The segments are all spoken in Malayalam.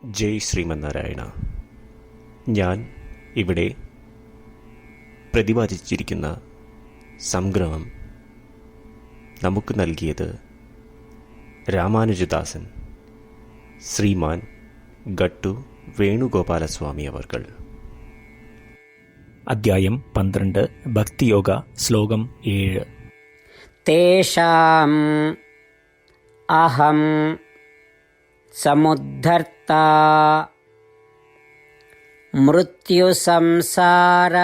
ജയ് ശ്രീമന്നാരായണ. ഞാൻ ഇവിടെ പ്രതിപാദിച്ചിരിക്കുന്ന സംഗ്രഹം നമുക്ക് നൽകിയത് രാമാനുജദാസൻ ശ്രീമാൻ ഗട്ടു വേണുഗോപാലസ്വാമി അവർകൾ. അധ്യായം 12 ഭക്തിയോഗ ശ്ലോകം 7. തേഷാം അഹം സമുദ്ധർത്താ മൃത്യുസംസാര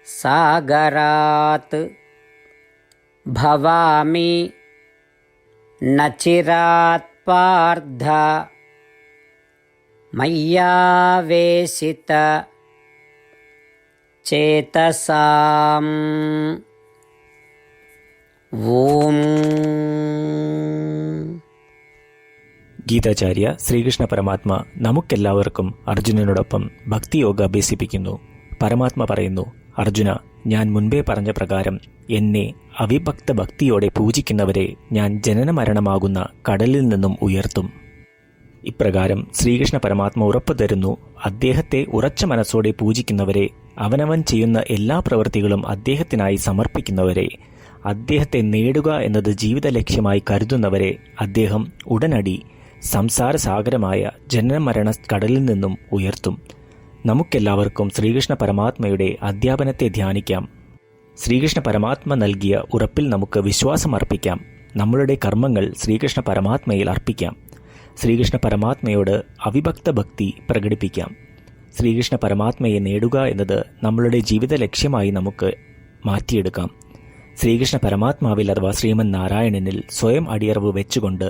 സാഗരാത് ഭവാമി ന ചിരാത് പാർത്ഥ മയ്യാവേശിത ചേതസാം. ഓം. ഗീതാചാര്യ ശ്രീകൃഷ്ണ പരമാത്മ നമുക്കെല്ലാവർക്കും അർജുനനോടൊപ്പം ഭക്തിയോഗ അഭ്യസിപ്പിക്കുന്നു. പരമാത്മ പറയുന്നു, അർജുന, ഞാൻ മുൻപേ പറഞ്ഞ പ്രകാരം എന്നെ അവിഭക്ത ഭക്തിയോടെ പൂജിക്കുന്നവരെ ഞാൻ ജനനമരണമാകുന്ന കടലിൽ നിന്നും ഉയർത്തും. ഇപ്രകാരം ശ്രീകൃഷ്ണ പരമാത്മ ഉറപ്പു തരുന്നു, അദ്ദേഹത്തെ ഉറച്ച മനസ്സോടെ പൂജിക്കുന്നവരെ, അവനവൻ ചെയ്യുന്ന എല്ലാ പ്രവൃത്തികളും അദ്ദേഹത്തിനായി സമർപ്പിക്കുന്നവരെ, അദ്ദേഹത്തെ നേടുക എന്നത് ജീവിത ലക്ഷ്യമായി കരുതുന്നവരെ അദ്ദേഹം ഉടനടി സംസാരസാഗരമായ ജനനമരണ കടലിൽ നിന്നും ഉയർത്തും. നമുക്കെല്ലാവർക്കും ശ്രീകൃഷ്ണ പരമാത്മയുടെ അധ്യാപനത്തെ ധ്യാനിക്കാം. ശ്രീകൃഷ്ണ പരമാത്മ നൽകിയ ഉറപ്പിൽ നമുക്ക് വിശ്വാസം അർപ്പിക്കാം. നമ്മളുടെ കർമ്മങ്ങൾ ശ്രീകൃഷ്ണ പരമാത്മയിൽ അർപ്പിക്കാം. ശ്രീകൃഷ്ണ പരമാത്മയോട് അവിഭക്ത ഭക്തി പ്രകടിപ്പിക്കാം. ശ്രീകൃഷ്ണ പരമാത്മയെ നേടുക എന്നത് നമ്മളുടെ ജീവിത ലക്ഷ്യമായി നമുക്ക് മാറ്റിയെടുക്കാം. ശ്രീകൃഷ്ണ പരമാത്മാവിൽ അഥവാ ശ്രീമൻ നാരായണനിൽ സ്വയം അടിയറവ് വെച്ചുകൊണ്ട്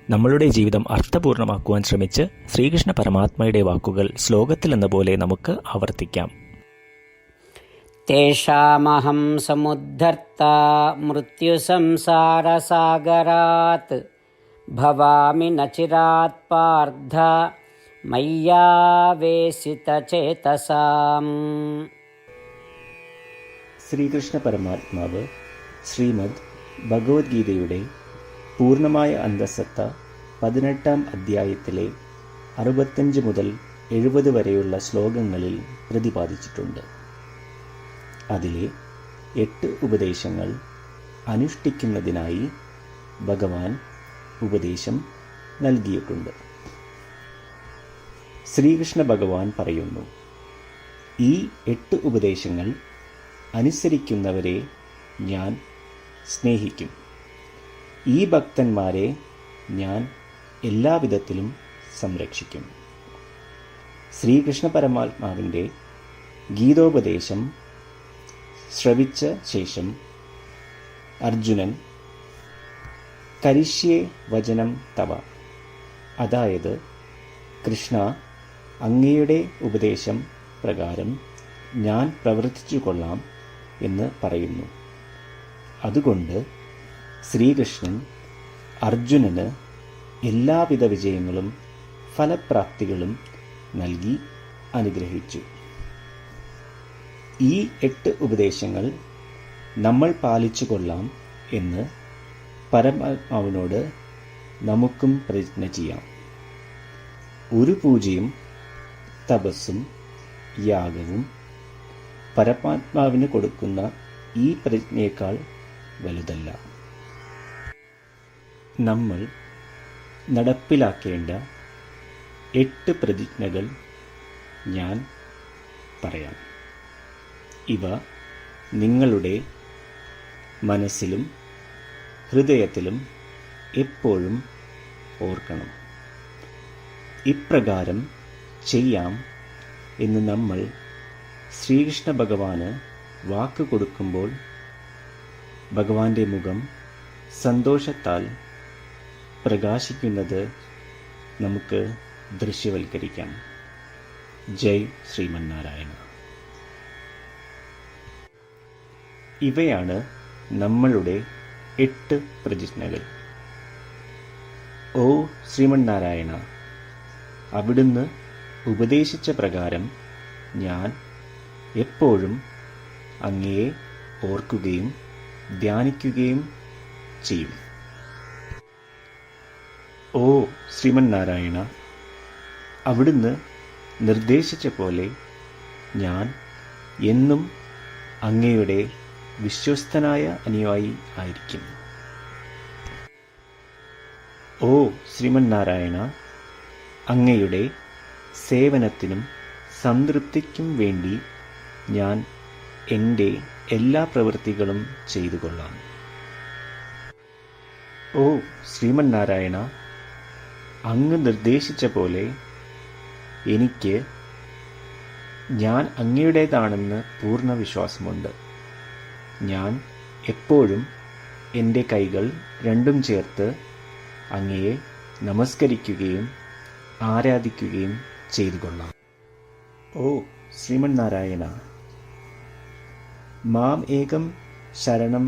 നമ്മളുടെ ജീവിതം അർത്ഥപൂർണമാക്കുവാൻ ശ്രമിച്ച് ശ്രീകൃഷ്ണ പരമാത്മയുടെ വാക്കുകൾ ശ്ലോകത്തിലെന്ന പോലെ നമുക്ക് ആവർത്തിക്കാം. തേഷാമഹം സമുദ്ധർത്താ മൃത്യുസംസാരസാഗരാത് ഭവാമി ന ചിരാത് പാർത്ഥ മയ്യാവേശിതചേതസാം. ശ്രീകൃഷ്ണ പരമാത്മാവ് ശ്രീമദ് ഭഗവത്ഗീതയുടെ പൂർണ്ണമായ അന്തസത്ത 18-ാം അധ്യായത്തിലെ 65 മുതൽ 70 വരെയുള്ള ശ്ലോകങ്ങളിൽ പ്രതിപാദിച്ചിട്ടുണ്ട്. അതിലെ 8 ഉപദേശങ്ങൾ അനുഷ്ഠിക്കുന്നതിനായി ഭഗവാൻ ഉപദേശം നൽകിയിട്ടുണ്ട്. ശ്രീകൃഷ്ണ ഭഗവാൻ പറയുന്നു, ഈ 8 ഉപദേശങ്ങൾ അനുസരിക്കുന്നവരെ ഞാൻ സ്നേഹിക്കും. ഈ ഭക്തന്മാരെ ഞാൻ എല്ലാവിധത്തിലും സംരക്ഷിക്കും. ശ്രീകൃഷ്ണ പരമാത്മാവിൻ്റെ ഗീതോപദേശം ശ്രവിച്ച ശേഷം അർജുനൻ കരിഷ്യേ വചനം തവ, അതായത് കൃഷ്ണ, അങ്ങയുടെ ഉപദേശം പ്രകാരം ഞാൻ പ്രവർത്തിച്ചു കൊള്ളാം എന്ന് പറയുന്നു. അതുകൊണ്ട് ശ്രീകൃഷ്ണൻ അർജുനന് എല്ലാവിധ വിജയങ്ങളും ഫലപ്രാപ്തികളും നൽകി അനുഗ്രഹിച്ചു. ഈ 8 ഉപദേശങ്ങൾ നമ്മൾ പാലിച്ചു കൊള്ളാം എന്ന് പരമാത്മാവിനോട് നമുക്കും പ്രതിജ്ഞ ചെയ്യാം. ഒരു പൂജയും തപസ്സും യാഗവും പരമാത്മാവിന് കൊടുക്കുന്ന ഈ പ്രതിജ്ഞയേക്കാൾ വലുതല്ല. നമ്മൾ നടപ്പിലാക്കേണ്ട 8 പ്രതിജ്ഞകൾ ഞാൻ പറയാം. ഇവ നിങ്ങളുടെ മനസ്സിലും ഹൃദയത്തിലും എപ്പോഴും ഓർക്കണം. ഇപ്രകാരം ചെയ്യാം എന്ന് നമ്മൾ ശ്രീകൃഷ്ണ ഭഗവാന് വാക്ക് കൊടുക്കുമ്പോൾ ഭഗവാന്റെ മുഖം സന്തോഷത്താൽ പ്രകാശിക്കുന്നത് നമുക്ക് ദൃശ്യവൽക്കരിക്കാം. ജയ് ശ്രീമന്നാരായണ. ഇവയാണ് നമ്മളുടെ 8 പ്രതിജ്ഞകൾ. ഓ ശ്രീമന്നാരായണ, അവിടുന്ന് ഉപദേശിച്ച പ്രകാരം ഞാൻ എപ്പോഴും അങ്ങയെ ഓർക്കുകയും ധ്യാനിക്കുകയും ചെയ്യും. ഓ ശ്രീമന്നാരായണ, അവിടുന്ന് നിർദ്ദേശിച്ച പോലെ ഞാൻ എന്നും അങ്ങയുടെ വിശ്വസ്തനായ അനുയായി ആയിരിക്കും. ഓ ശ്രീമന്നാരായണ, അങ്ങയുടെ സേവനത്തിനും സംതൃപ്തിക്കും വേണ്ടി ഞാൻ എൻ്റെ എല്ലാ പ്രവൃത്തികളും ചെയ്തു കൊള്ളാം. ഓ ശ്രീമന്നാരായണ, അങ്ങ് നിർദ്ദേശിച്ച പോലെ എനിക്ക് ഞാൻ അങ്ങയുടേതാണെന്ന് പൂർണ്ണ വിശ്വാസമുണ്ട്. ഞാൻ എപ്പോഴും എൻ്റെ കൈകൾ രണ്ടും ചേർത്ത് അങ്ങയെ നമസ്കരിക്കുകയും ആരാധിക്കുകയും ചെയ്തു കൊള്ളാം. ഓ ശ്രീമന്നാരായണ, മാം ഏകം ശരണം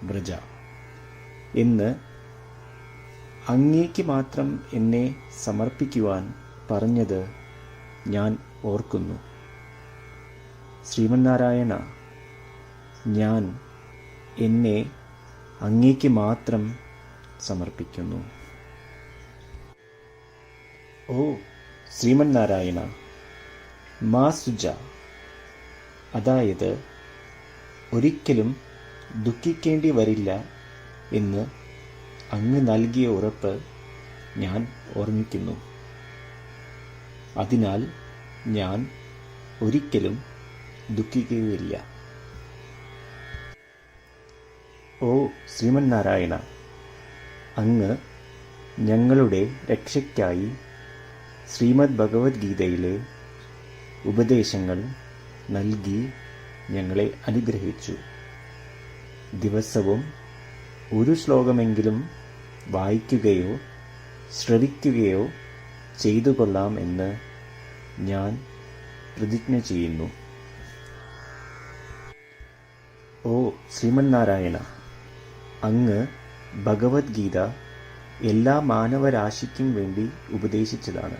വ്രജ എന്ന് അങ്ങേക്ക് മാത്രം എന്നെ സമർപ്പിക്കുവാൻ പറഞ്ഞത് ഞാൻ ഓർക്കുന്നു. ശ്രീമന്നാരായണ, ഞാൻ എന്നെ അങ്ങേക്ക് മാത്രം സമർപ്പിക്കുന്നു. ഓ ശ്രീമന്നാരായണ, മാ സുജ, അതായത് ഒരിക്കലും ദുഃഖിക്കേണ്ടി വരില്ല എന്ന് അങ്ങ് നൽകിയ ഉറപ്പ് ഞാൻ ഓർമ്മിക്കുന്നു. അതിനാൽ ഞാൻ ഒരിക്കലും ദുഃഖിക്കുകയില്ല. ഓ ശ്രീമന്നാരായണ, അങ്ങ് ഞങ്ങളുടെ രക്ഷയ്ക്കായി ശ്രീമദ് ഭഗവത്ഗീതയിലെ ഉപദേശങ്ങൾ നൽകി ഞങ്ങളെ അനുഗ്രഹിച്ചു. ദിവസവും ഒരു ശ്ലോകമെങ്കിലും വായിക്കുകയോ ശ്രവിക്കുകയോ ചെയ്തു കൊള്ളാം എന്ന് ഞാൻ പ്രതിജ്ഞ ചെയ്യുന്നു. ഓ ശ്രീമന്നാരായണ, അങ്ങ് ഭഗവത്ഗീത എല്ലാ മാനവരാശിക്കും വേണ്ടി ഉപദേശിച്ചതാണ്.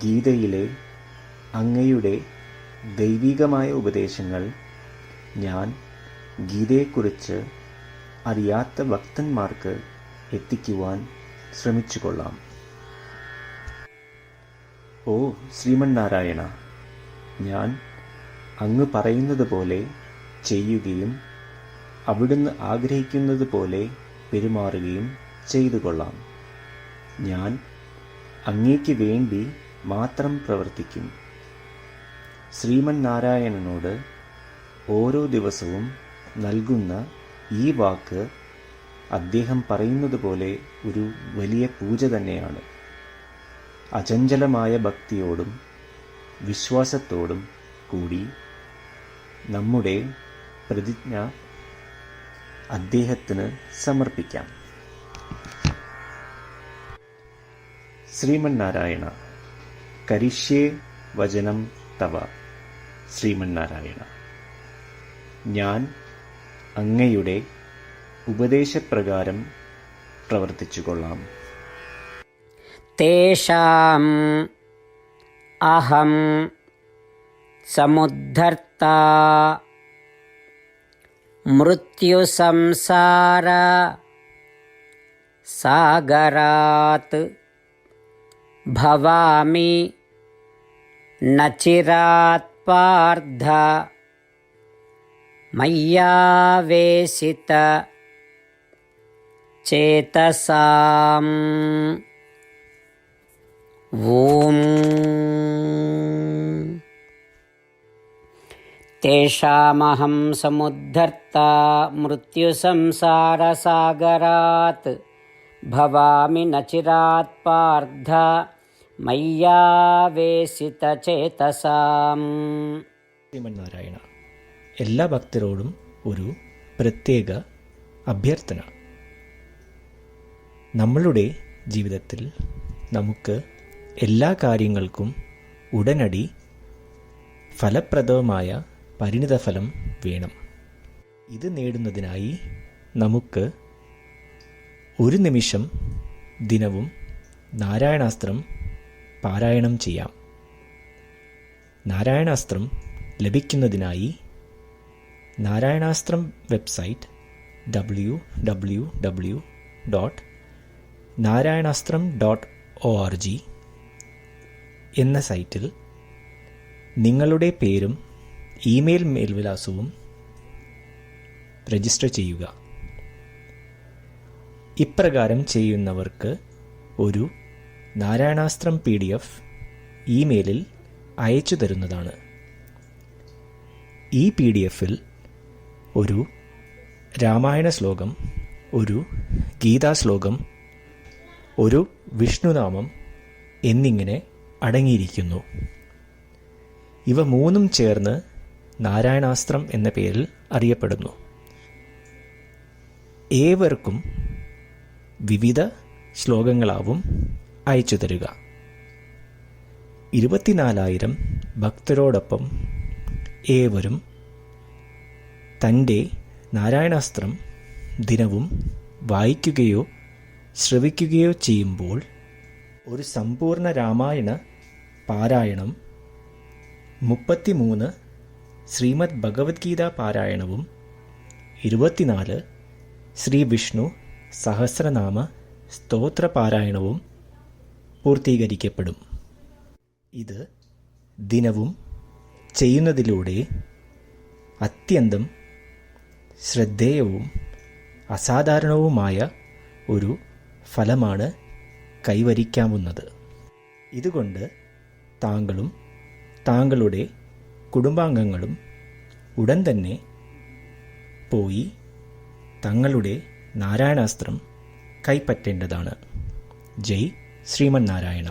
ഗീതയിലെ അങ്ങയുടെ ദൈവികമായ ഉപദേശങ്ങൾ ഞാൻ ഗീതയെക്കുറിച്ച് അറിയാത്ത ഭക്തന്മാർക്ക് എത്തിക്കുവാൻ ശ്രമിച്ചുകൊള്ളാം. ഓ ശ്രീമന്നാരായണ, ഞാൻ അങ്ങ് പറയുന്നത് പോലെ ചെയ്യുകയും അവിടുന്ന് ആഗ്രഹിക്കുന്നത് പോലെ പെരുമാറുകയും ചെയ്തു കൊള്ളാം. ഞാൻ അങ്ങേക്ക് വേണ്ടി മാത്രം പ്രവർത്തിക്കും. ശ്രീമന്നാരായണനോട് ഓരോ ദിവസവും നൽകുന്ന ഈ വാക്ക് അദ്ദേഹം പറയുന്നത് പോലെ ഒരു വലിയ പൂജ തന്നെയാണ്. അചഞ്ചലമായ ഭക്തിയോടും വിശ്വാസത്തോടും കൂടി നമ്മുടെ പ്രതിജ്ഞ അദ്ദേഹത്തിന് സമർപ്പിക്കാം. ശ്രീമന്നാരായണ, കരിഷ്യേ വചനം തവ. ശ്രീമന്നാരായണ, ഞാൻ അങ്ങയുടെ ഉപദേശപ്രകാരം പ്രവർത്തിച്ചുകൊള്ളാം. തേഷാം അഹം സമുദ്ധർത്താ മൃത്യുസംസാര സാഗരാത് ഭവാമി നചിരാത് പാർത്ഥ മയ്യാവേശിത ചേതസാം. ഓം തേഷാമഹം സമുദ്ധർത്താ മൃത്യുസംസാരസാഗരാത് ഭവാമി നചിരാത് പാർത്ഥ മയ്യാവേശിത ചേതസാം. ശ്രീമന്നാരായണ, എല്ലാ ഭക്തരോടും ഒരു പ്രത്യേക അഭ്യർത്ഥന. നമ്മളുടെ ജീവിതത്തിൽ നമുക്ക് എല്ലാ കാര്യങ്ങൾക്കും ഉടനടി ഫലപ്രദമായ പരിണിതഫലം വേണം. ഇത് നേടുന്നതിനായി നമുക്ക് ഒരു നിമിഷം ദിനവും നാരായണാസ്ത്രം പാരായണം ചെയ്യാം. നാരായണാസ്ത്രം ലഭിക്കുന്നതിനായി നാരായണാസ്ത്രം വെബ്സൈറ്റ് www.narayanaastram.com narayanaastram.org എന്ന സൈറ്റിൽ നിങ്ങളുടെ പേരും ഇമെയിൽ മേൽവിലാസവും രജിസ്റ്റർ ചെയ്യുക. ഇപ്രകാരം ചെയ്യുന്നവർക്ക് ഒരു നാരായണാസ്ത്രം PDF ഇമെയിലിൽ അയച്ചു തരുന്നതാണ്. ഈ PDF-ൽ ഒരു രാമായണ ശ്ലോകം, ഒരു ഗീതാശ്ലോകം, ഒരു വിഷ്ണുനാമം എന്നിങ്ങനെ അടങ്ങിയിരിക്കുന്നു. ഇവ മൂന്നും ചേർന്ന് നാരായണാസ്ത്രം എന്ന പേരിൽ അറിയപ്പെടുന്നു. ഏവർക്കും വിവിധ ശ്ലോകങ്ങളാവും അയച്ചു തരിക. 24,000 ഭക്തരോടൊപ്പം ഏവരും തൻ്റെ നാരായണാസ്ത്രം ദിനവും വായിക്കുകയോ ശ്രവിക്കുകയോ ചെയ്യുമ്പോൾ ഒരു സമ്പൂർണ്ണ രാമായണ പാരായണം, 33 ശ്രീമദ് ഭഗവത്ഗീത പാരായണവും 24 ശ്രീ വിഷ്ണു സഹസ്രനാമ സ്തോത്ര പാരായണവും പൂർത്തീകരിക്കപ്പെടും. ഇത് ദിനവും ചെയ്യുന്നതിലൂടെ അത്യന്തം ശ്രദ്ധേയവും അസാധാരണവുമായ ഒരു ഫലമാണ് കൈവരിക്കാവുന്നത്. ഇതുകൊണ്ട് താങ്കളും താങ്കളുടെ കുടുംബാംഗങ്ങളും ഉടൻ തന്നെ പോയി തങ്ങളുടെ നാരായണാസ്ത്രം കൈപ്പറ്റേണ്ടതാണ്. ജയ് ശ്രീമന്നാരായണ.